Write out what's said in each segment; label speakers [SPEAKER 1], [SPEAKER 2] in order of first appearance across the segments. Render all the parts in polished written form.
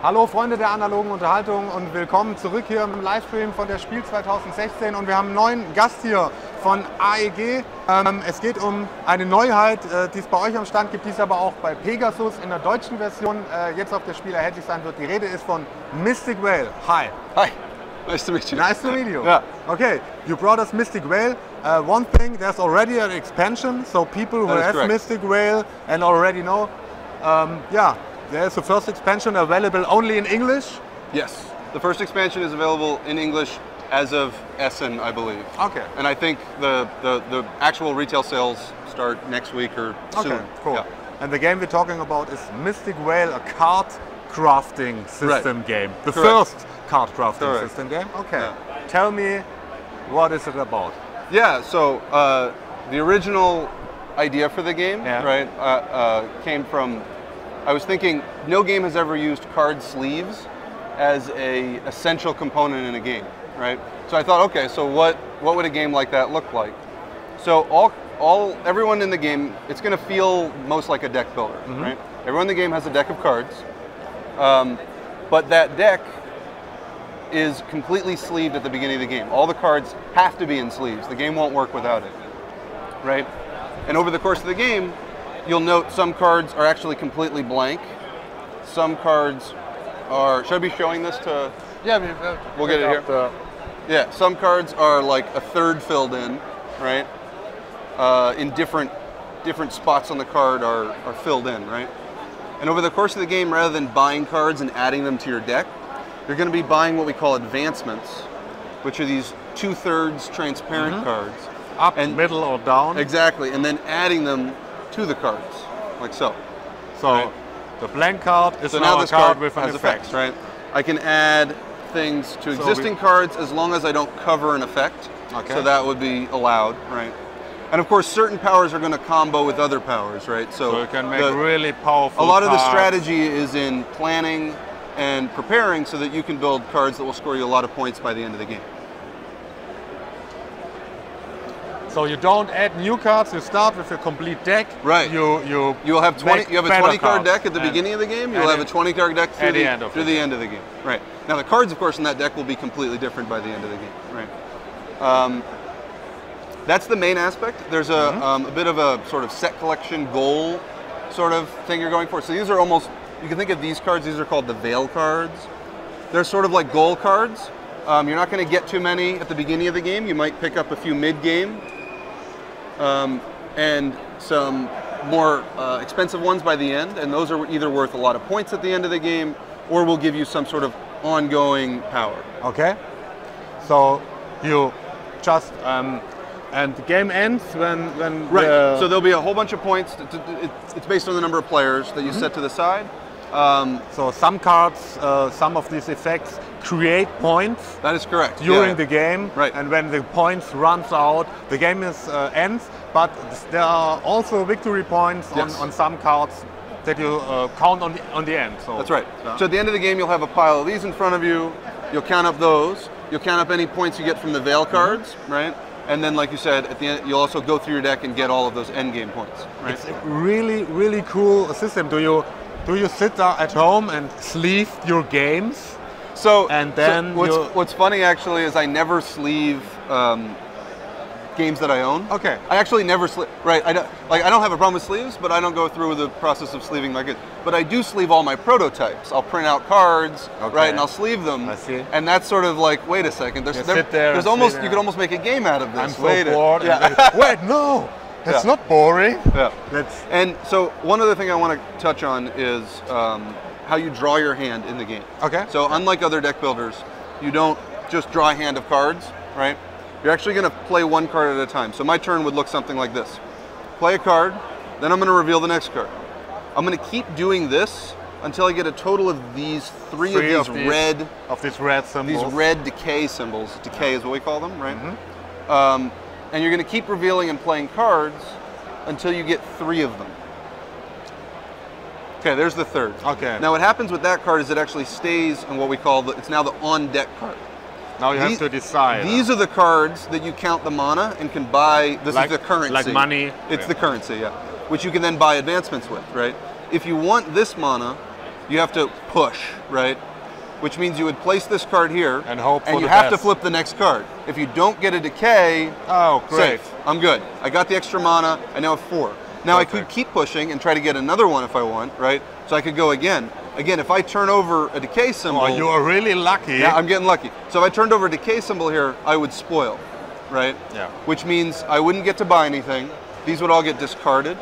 [SPEAKER 1] Hallo Freunde der analogen Unterhaltung und willkommen zurück hier im Livestream von der Spiel 2016 und wir haben einen neuen Gast hier von AEG. Es geht um eine Neuheit, die es bei euch am Stand gibt, die es aber auch bei Pegasus in der deutschen Version jetzt auf der Spiel erhältlich sein wird. Die Rede ist von Mystic Vale. Hi.
[SPEAKER 2] Hi. Nice to meet you.
[SPEAKER 1] Nice to meet you.
[SPEAKER 2] Yeah.
[SPEAKER 1] Okay, you brought us Mystic Vale. One thing, there's already an expansion, so people who have
[SPEAKER 2] correct.
[SPEAKER 1] Mystic Vale and already know, yeah, there's the first expansion available only in English.
[SPEAKER 2] Yes. The first expansion is available in English as of Essen, I believe.
[SPEAKER 1] Okay.
[SPEAKER 2] And I think the actual retail sales start next week or soon.
[SPEAKER 1] Okay, cool.
[SPEAKER 2] Yeah.
[SPEAKER 1] And the game we're talking about is Mystic Vale, a card crafting system game. The
[SPEAKER 2] Correct.
[SPEAKER 1] first card crafting system game. Okay.
[SPEAKER 2] Yeah.
[SPEAKER 1] Tell me, what is it about?
[SPEAKER 2] Yeah, so the original idea for the game, right, came from, I was thinking no game has ever used card sleeves as a essential component in a game, right? So I thought, okay, so what would a game like that look like? So everyone in the game, it's going to feel most like a deck builder, right? Everyone in the game has a deck of cards, but that deck is completely sleeved at the beginning of the game. All the cards have to be in sleeves. The game won't work without it, right? And over the course of the game, you'll note some cards are actually completely blank. Some cards are, should I be showing this to?
[SPEAKER 1] Yeah,
[SPEAKER 2] we'll get it here. Yeah, some cards are like a third filled in, right? In different spots on the card are filled in, right? And over the course of the game, rather than buying cards and adding them to your deck, you're going to be buying what we call advancements, which are these 2/3 transparent cards.
[SPEAKER 1] Up, middle, or down.
[SPEAKER 2] Exactly, and then adding them to the cards, like so.
[SPEAKER 1] So the blank card is
[SPEAKER 2] So
[SPEAKER 1] now
[SPEAKER 2] now
[SPEAKER 1] a
[SPEAKER 2] this
[SPEAKER 1] card
[SPEAKER 2] card
[SPEAKER 1] with an
[SPEAKER 2] has
[SPEAKER 1] effect.
[SPEAKER 2] effects, right? I can add things to existing cards as long as I don't cover an effect.
[SPEAKER 1] Okay.
[SPEAKER 2] So that would be allowed, right? And of course, certain powers are going to combo with other powers, right?
[SPEAKER 1] So you can make really powerful
[SPEAKER 2] A lot of the
[SPEAKER 1] cards.
[SPEAKER 2] strategy is in planning and preparing so that you can build cards that will score you a lot of points by the end of the game.
[SPEAKER 1] So you don't add new cards, you start with a complete deck.
[SPEAKER 2] Right. You'll have 20. You have a 20 card deck at the beginning of the game. You'll have a 20 card deck through the end of the game. Right. Now the cards, of course, in that deck will be completely different by the end of the game. Right. That's the main aspect. There's a bit of a sort of set collection goal sort of thing you're going for. So these are almost, you can think of these cards, these are called the Vale cards. They're sort of like goal cards. You're not going to get too many at the beginning of the game. You might pick up a few mid-game and some more expensive ones by the end. And those are either worth a lot of points at the end of the game or will give you some sort of ongoing power.
[SPEAKER 1] Okay. So you just, and the game ends when
[SPEAKER 2] right. So there'll be a whole bunch of points. It's based on the number of players that you set to the side.
[SPEAKER 1] So some cards, some of these effects create points.
[SPEAKER 2] That is correct.
[SPEAKER 1] During the game,
[SPEAKER 2] right.
[SPEAKER 1] And when the points runs out, the game ends. But there are also victory points on some cards that you count on the end. So
[SPEAKER 2] that's right. So at the end of the game, you'll have a pile of these in front of you. You'll count up those. You'll count up any points you get from the Vale cards, right? And then, like you said, at the end, you'll also go through your deck and get all of those end game points. Right?
[SPEAKER 1] It's a really, really cool system. Do you sit there at home and sleeve your games?
[SPEAKER 2] So,
[SPEAKER 1] and then
[SPEAKER 2] what's funny actually is I never sleeve games that I own.
[SPEAKER 1] Okay.
[SPEAKER 2] I actually never sleeve. Right. I don't have a problem with sleeves, but I don't go through the process of sleeving my goods. But I do sleeve all my prototypes. I'll print out cards, right, and I'll sleeve them.
[SPEAKER 1] I see.
[SPEAKER 2] And that's sort of like, wait a second. You could almost make a game out of this.
[SPEAKER 1] I'm so bored. Yeah. Wait, no. That's not boring.
[SPEAKER 2] Yeah. And so one other thing I want to touch on is how you draw your hand in the game.
[SPEAKER 1] Okay.
[SPEAKER 2] So unlike other deck builders, you don't just draw a hand of cards, right? You're actually going to play one card at a time. So my turn would look something like this. Play a card, then I'm going to reveal the next card. I'm going to keep doing this until I get a total of these three of these red symbols. These red decay symbols. Decay is what we call them, right? And you're going to keep revealing and playing cards until you get 3 of them. Okay, there's the third.
[SPEAKER 1] Okay.
[SPEAKER 2] Now what happens with that card is it actually stays in what we call it's now the on-deck card.
[SPEAKER 1] Now you have to decide.
[SPEAKER 2] These are the cards that you count the mana and can buy. This is the currency.
[SPEAKER 1] Like money.
[SPEAKER 2] It's the currency, yeah. Which you can then buy advancements with, right? If you want this mana, you have to push, right? Which means you would place this card here,
[SPEAKER 1] and hope for
[SPEAKER 2] and you
[SPEAKER 1] the
[SPEAKER 2] have
[SPEAKER 1] best.
[SPEAKER 2] to flip the next card. If you don't get a decay,
[SPEAKER 1] oh, great.
[SPEAKER 2] safe. I'm good. I got the extra mana. I now have 4. Now
[SPEAKER 1] Perfect.
[SPEAKER 2] I could keep pushing and try to get another one if I want, right? So I could go again. Again, if I turn over a decay symbol,
[SPEAKER 1] Oh, you are really lucky.
[SPEAKER 2] yeah, I'm getting lucky. So if I turned over a decay symbol here, I would spoil, right?
[SPEAKER 1] Yeah.
[SPEAKER 2] Which means I wouldn't get to buy anything. These would all get discarded.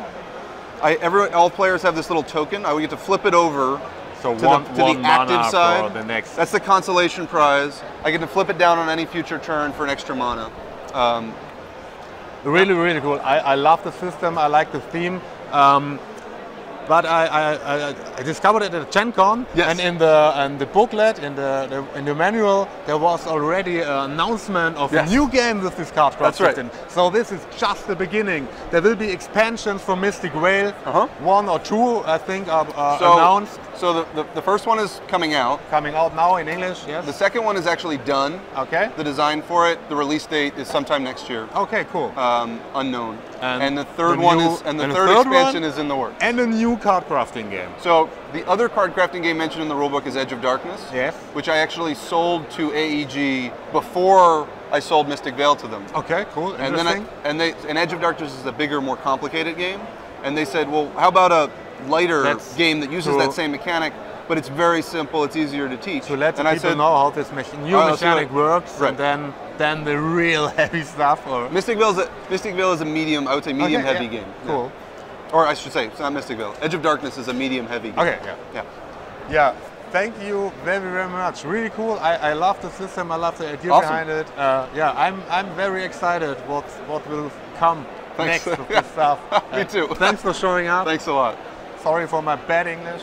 [SPEAKER 2] All players have this little token. I would get to flip it over
[SPEAKER 1] So
[SPEAKER 2] to
[SPEAKER 1] one
[SPEAKER 2] the active
[SPEAKER 1] mana
[SPEAKER 2] side.
[SPEAKER 1] for the next.
[SPEAKER 2] That's the consolation prize. I get to flip it down on any future turn for an extra mana.
[SPEAKER 1] Really, really cool. I love the system. I like the theme. But I discovered it at Gen Con,
[SPEAKER 2] Yes.
[SPEAKER 1] and in the booklet, in the manual, there was already an announcement of
[SPEAKER 2] Yes.
[SPEAKER 1] a new game with this card
[SPEAKER 2] That's right.
[SPEAKER 1] system. So this is just the beginning. There will be expansions for Mystic Vale.
[SPEAKER 2] Uh-huh.
[SPEAKER 1] 1 or 2, I think, are announced.
[SPEAKER 2] So the first one is coming out.
[SPEAKER 1] Coming out now in English, yes?
[SPEAKER 2] The second one is actually done.
[SPEAKER 1] Okay.
[SPEAKER 2] The design for it, the release date is sometime next year.
[SPEAKER 1] Okay, cool.
[SPEAKER 2] Unknown.
[SPEAKER 1] And
[SPEAKER 2] the third
[SPEAKER 1] the
[SPEAKER 2] one
[SPEAKER 1] new-
[SPEAKER 2] is, and the
[SPEAKER 1] and the
[SPEAKER 2] third
[SPEAKER 1] third
[SPEAKER 2] expansion
[SPEAKER 1] one?
[SPEAKER 2] is in the works.
[SPEAKER 1] And a new card crafting game.
[SPEAKER 2] So the other card crafting game mentioned in the rulebook is Edge of Darkness.
[SPEAKER 1] Yes.
[SPEAKER 2] Which I actually sold to AEG before I sold Mystic Vale to them.
[SPEAKER 1] Okay, cool.
[SPEAKER 2] And then and Edge of Darkness is a bigger, more complicated game. And they said, well, how about a lighter
[SPEAKER 1] That's
[SPEAKER 2] game that uses
[SPEAKER 1] cool.
[SPEAKER 2] that same mechanic, but it's very simple, it's easier to teach.
[SPEAKER 1] to let the
[SPEAKER 2] and I
[SPEAKER 1] people
[SPEAKER 2] said,
[SPEAKER 1] know how this new
[SPEAKER 2] Oh, that's
[SPEAKER 1] mechanic
[SPEAKER 2] right.
[SPEAKER 1] works,
[SPEAKER 2] Right.
[SPEAKER 1] and then the real heavy stuff. Or
[SPEAKER 2] Mystic Vale is a medium, I would say medium
[SPEAKER 1] Okay,
[SPEAKER 2] heavy
[SPEAKER 1] yeah.
[SPEAKER 2] game.
[SPEAKER 1] Cool.
[SPEAKER 2] Yeah. Or I should say, it's not Mystic Vale. Edge of Darkness is a medium heavy game.
[SPEAKER 1] Okay, yeah.
[SPEAKER 2] Yeah.
[SPEAKER 1] Yeah, thank you very, very much. Really cool. I love the system. I love the idea
[SPEAKER 2] Awesome.
[SPEAKER 1] behind it. Yeah, I'm very excited what will come
[SPEAKER 2] Thanks.
[SPEAKER 1] next with this stuff.
[SPEAKER 2] Me too.
[SPEAKER 1] Thanks for showing up.
[SPEAKER 2] Thanks a lot.
[SPEAKER 1] Sorry for my bad English.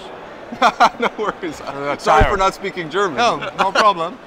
[SPEAKER 2] No worries.
[SPEAKER 1] tired.
[SPEAKER 2] Sorry for not speaking German.
[SPEAKER 1] No problem.